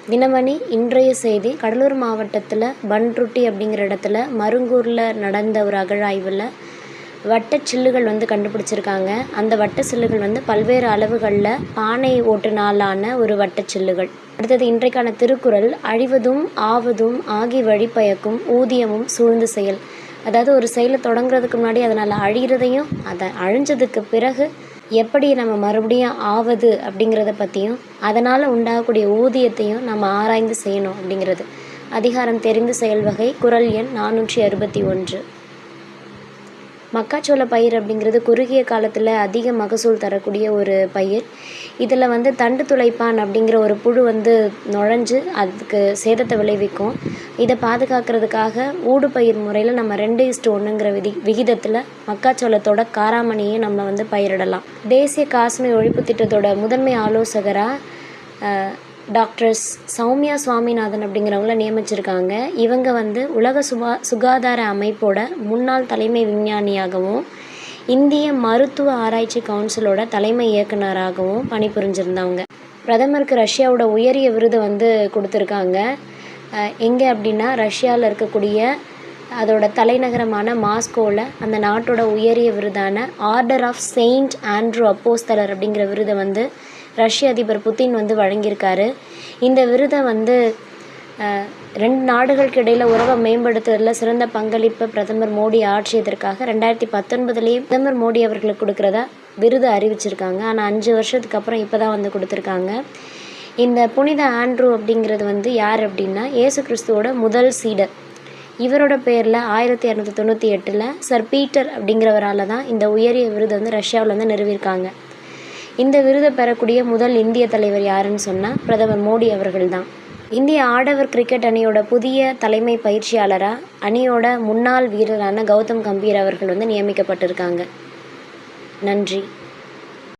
தினமணி இன்றைய செய்தி. கடலூர் மாவட்டத்தில் பன்ருட்டி அப்படிங்கிற இடத்துல மருங்கூரில் நடந்த ஒரு அகழாய்வில் வட்டச்சில்லுகள் கண்டுபிடிச்சிருக்காங்க. அந்த வட்டச்சில்லுகள் பல்வேறு அளவுகளில் பானை ஓட்டுனாலான ஒரு வட்டச்சில்லுகள். அடுத்தது இன்றைக்கான திருக்குறள். அழிவதும் ஆவதும் ஆகி வழிபயக்கும் ஊதியமும் சூழ்ந்து செயல். அதாவது ஒரு செயலை தொடங்குறதுக்கு முன்னாடி அதனால் அழிகிறதையும் அதை அழிஞ்சதுக்கு பிறகு எப்படி நம்ம மறுபடியும் ஆவது அப்படிங்கிறத பற்றியும் அதனால் உண்டாகக்கூடிய ஊதியத்தையும் நம்ம ஆராய்ந்து செய்யணும் அப்படிங்கிறது. அதிகாரம் தெரிந்து செயல் வகை. குறள் எண் 461. மக்காச்சோள பயிர் அப்படிங்கிறது குறுகிய காலத்தில் அதிக மகசூல் தரக்கூடிய ஒரு பயிர். இதில் தண்டு துளைப்பான் அப்படிங்கிற ஒரு புழு நுழைஞ்சு அதுக்கு சேதத்தை விளைவிக்கும். இதை பாதுகாக்கிறதுக்காக ஊடு பயிர் முறையில் நம்ம 2:1ங்கிற விகிதத்தில் மக்காச்சோளத்தோட காராமணியை நம்ம பயிரிடலாம். தேசிய காசநோய் ஒழிப்பு திட்டத்தோட முதன்மை ஆலோசகராக டாக்டர் சௌமியா சுவாமிநாதன் அப்படிங்கிறவங்கள நியமிச்சிருக்காங்க. இவங்க உலக சுகாதார அமைப்போட முன்னாள் தலைமை விஞ்ஞானியாகவும் இந்திய மருத்துவ ஆராய்ச்சி கவுன்சிலோட தலைமை இயக்குனராகவும் பணிபுரிஞ்சிருந்தவங்க. பிரதமருக்கு ரஷ்யாவோட உயரிய விருது கொடுத்துருக்காங்க. எங்கே அப்படின்னா ரஷ்யாவில் இருக்கக்கூடிய அதோட தலைநகரமான மாஸ்கோவில் அந்த நாட்டோட உயரிய விருதான ஆர்டர் ஆஃப் செயின்ட் ஆண்ட்ரூ அப்போஸ்தலர் அப்படிங்கிற விருதை ரஷ்ய அதிபர் புத்தின் வழங்கியிருக்காரு. இந்த விருதை 2 நாடுகளுக்கு இடையில் உறவை மேம்படுத்துவதில் சிறந்த பங்களிப்பை பிரதமர் மோடி ஆற்றியதற்காக 2019 பிரதமர் மோடி அவர்களுக்கு கொடுக்குறதா விருது அறிவிச்சிருக்காங்க. ஆனால் 5 வருஷத்துக்கு அப்புறம் இப்போ தான் கொடுத்துருக்காங்க. இந்த புனித ஆண்ட்ரூ அப்படிங்கிறது யார் அப்படின்னா இயேசு கிறிஸ்துவோட முதல் சீடர். இவரோட பேரில் 1298 சர் பீட்டர் அப்படிங்கிறவரால் தான் இந்த உயரிய விருது ரஷ்யாவில் நிறுவியிருக்காங்க. இந்த விருதை பெறக்கூடிய முதல் இந்திய தலைவர் யாருன்னு சொன்னால் பிரதமர் மோடி அவர்கள் தான். இந்திய ஆடவர் கிரிக்கெட் அணியோட புதிய தலைமை பயிற்சியாளராக அணியோட முன்னாள் வீரரான கௌதம் கம்பீர் அவர்கள் நியமிக்கப்பட்டிருக்காங்க. நன்றி.